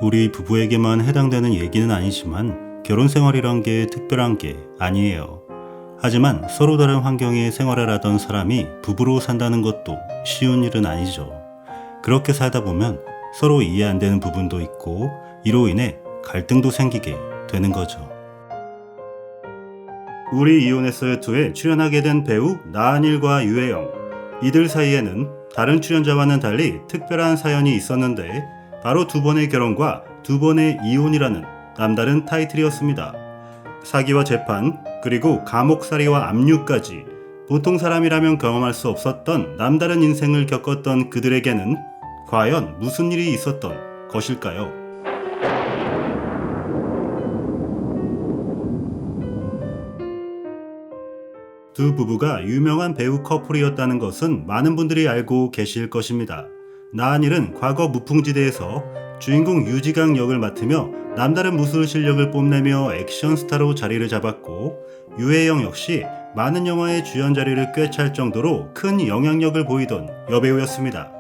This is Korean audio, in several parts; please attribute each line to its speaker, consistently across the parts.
Speaker 1: 우리 부부에게만 해당되는 얘기는 아니지만 결혼 생활이란 게 특별한 게 아니에요. 하지만 서로 다른 환경에 생활을 하던 사람이 부부로 산다는 것도 쉬운 일은 아니죠. 그렇게 살다 보면 서로 이해 안 되는 부분도 있고 이로 인해 갈등도 생기게 되는 거죠. 우리 이혼했어요 2에 출연하게 된 배우 나한일과 유혜영. 이들 사이에는 다른 출연자와는 달리 특별한 사연이 있었는데 바로 2번의 결혼과 2번의 이혼이라는 남다른 타이틀이었습니다. 사기와 재판, 그리고 감옥살이와 압류까지 보통 사람이라면 경험할 수 없었던 남다른 인생을 겪었던 그들에게는 과연 무슨 일이 있었던 것일까요? 두 부부가 유명한 배우 커플이었다는 것은 많은 분들이 알고 계실 것입니다. 나한일은 과거 무풍지대에서 주인공 유지강 역을 맡으며 남다른 무술 실력을 뽐내며 액션 스타로 자리를 잡았고, 유혜영 역시 많은 영화의 주연 자리를 꿰찰 정도로 큰 영향력을 보이던 여배우였습니다.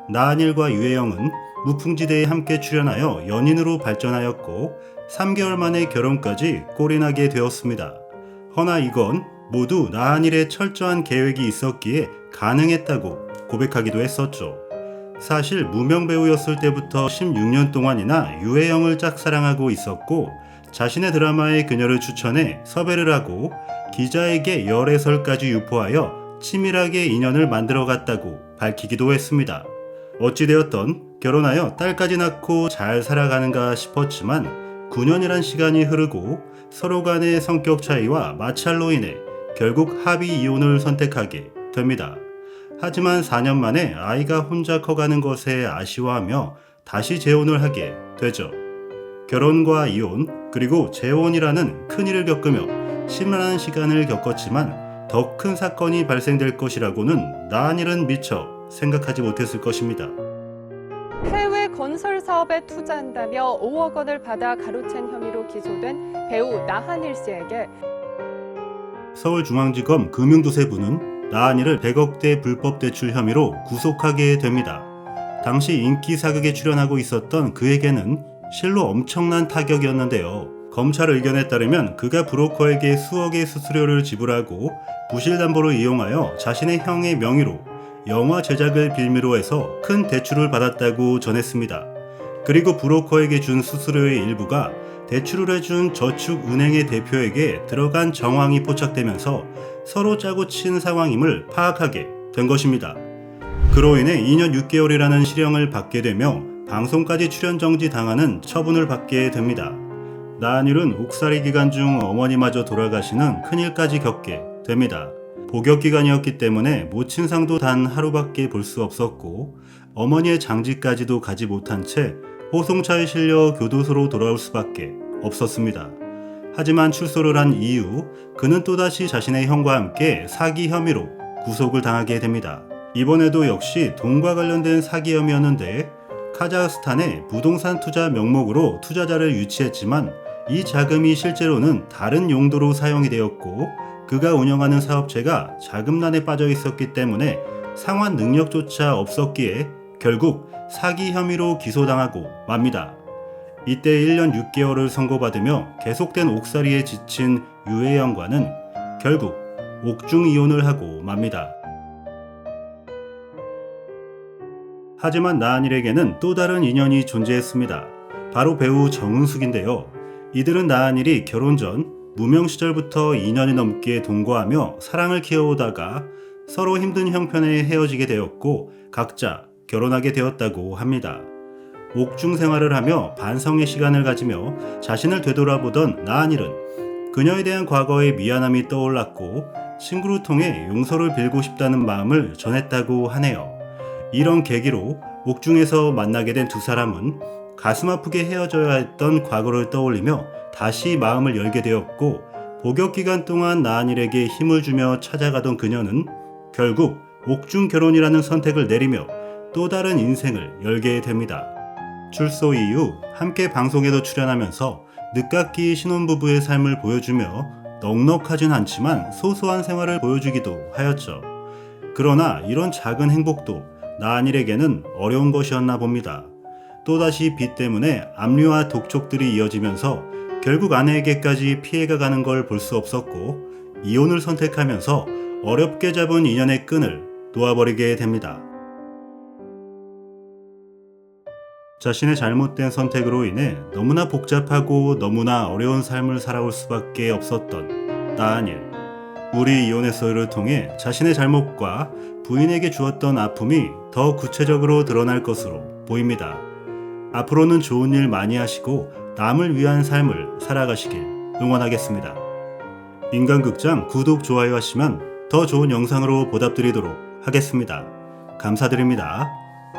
Speaker 1: 나한일과 유혜영은 무풍지대에 함께 출연하여 연인으로 발전하였고 3개월 만에 결혼까지 꼴이 나게 되었습니다. 허나 이건 모두 나한일의 철저한 계획이 있었기에 가능했다고 고백하기도 했었죠. 사실 무명 배우였을 때부터 16년 동안이나 유혜영을 짝사랑하고 있었고, 자신의 드라마에 그녀를 추천해 섭외를 하고 기자에게 열애설까지 유포하여 치밀하게 인연을 만들어갔다고 밝히기도 했습니다. 어찌되었던 결혼하여 딸까지 낳고 잘 살아가는가 싶었지만 9년이란 시간이 흐르고 서로 간의 성격 차이와 마찰로 인해 결국 합의 이혼을 선택하게 됩니다. 하지만 4년 만에 아이가 혼자 커가는 것에 아쉬워하며 다시 재혼을 하게 되죠. 결혼과 이혼, 그리고 재혼이라는 큰일을 겪으며 심란한 시간을 겪었지만 더 큰 사건이 발생될 것이라고는 나한일은 미처 생각하지 못했을 것입니다.
Speaker 2: 해외 건설 사업에 투자한다며 5억 원을 받아 가로챈 혐의로 기소된 배우 나한일 씨에게
Speaker 1: 서울중앙지검 금융조세부는 나한일을 100억대 불법 대출 혐의로 구속하게 됩니다. 당시 인기 사극에 출연하고 있었던 그에게는 실로 엄청난 타격이었는데요. 검찰 의견에 따르면 그가 브로커에게 수억의 수수료를 지불하고 부실담보를 이용하여 자신의 형의 명의로 영화 제작을 빌미로 해서 큰 대출을 받았다고 전했습니다. 그리고 브로커에게 준 수수료의 일부가 대출을 해준 저축은행의 대표에게 들어간 정황이 포착되면서 서로 짜고 친 상황임을 파악하게 된 것입니다. 그로 인해 2년 6개월이라는 실형을 받게 되며 방송까지 출연 정지 당하는 처분을 받게 됩니다. 나한일은 옥살이 기간 중 어머니마저 돌아가시는 큰일까지 겪게 됩니다. 복역 기간이었기 때문에 모친상도 단 하루밖에 볼 수 없었고 어머니의 장지까지도 가지 못한 채 호송차에 실려 교도소로 돌아올 수밖에 없었습니다. 하지만 출소를 한 이후 그는 또다시 자신의 형과 함께 사기 혐의로 구속을 당하게 됩니다. 이번에도 역시 돈과 관련된 사기 혐의였는데 카자흐스탄의 부동산 투자 명목으로 투자자를 유치했지만 이 자금이 실제로는 다른 용도로 사용이 되었고 그가 운영하는 사업체가 자금난에 빠져 있었기 때문에 상환 능력조차 없었기에 결국 사기 혐의로 기소당하고 맙니다. 이때 1년 6개월을 선고받으며 계속된 옥살이에 지친 유혜영과는 결국 옥중 이혼을 하고 맙니다. 하지만 나한일에게는 또 다른 인연이 존재했습니다. 바로 배우 정은숙인데요. 이들은 나한일이 결혼 전 무명 시절부터 2년이 넘게 동거하며 사랑을 키워오다가 서로 힘든 형편에 헤어지게 되었고 각자 결혼하게 되었다고 합니다. 옥중 생활을 하며 반성의 시간을 가지며 자신을 되돌아보던 나한일은 그녀에 대한 과거의 미안함이 떠올랐고 친구를 통해 용서를 빌고 싶다는 마음을 전했다고 하네요. 이런 계기로 옥중에서 만나게 된 두 사람은 가슴 아프게 헤어져야 했던 과거를 떠올리며 다시 마음을 열게 되었고 복역 기간 동안 나한일에게 힘을 주며 찾아가던 그녀는 결국 옥중 결혼이라는 선택을 내리며 또 다른 인생을 열게 됩니다. 출소 이후 함께 방송에도 출연하면서 늦깎이 신혼부부의 삶을 보여주며 넉넉하진 않지만 소소한 생활을 보여주기도 하였죠. 그러나 이런 작은 행복도 나한일에게는 어려운 것이었나 봅니다. 또다시 빚 때문에 압류와 독촉들이 이어지면서 결국 아내에게까지 피해가 가는 걸 볼 수 없었고 이혼을 선택하면서 어렵게 잡은 인연의 끈을 놓아버리게 됩니다. 자신의 잘못된 선택으로 인해 너무나 복잡하고 너무나 어려운 삶을 살아올 수밖에 없었던 나한일. 우리 이혼의 소유를 통해 자신의 잘못과 부인에게 주었던 아픔이 더 구체적으로 드러날 것으로 보입니다. 앞으로는 좋은 일 많이 하시고 남을 위한 삶을 살아가시길 응원하겠습니다. 인간극장 구독, 좋아요 하시면 더 좋은 영상으로 보답드리도록 하겠습니다. 감사드립니다.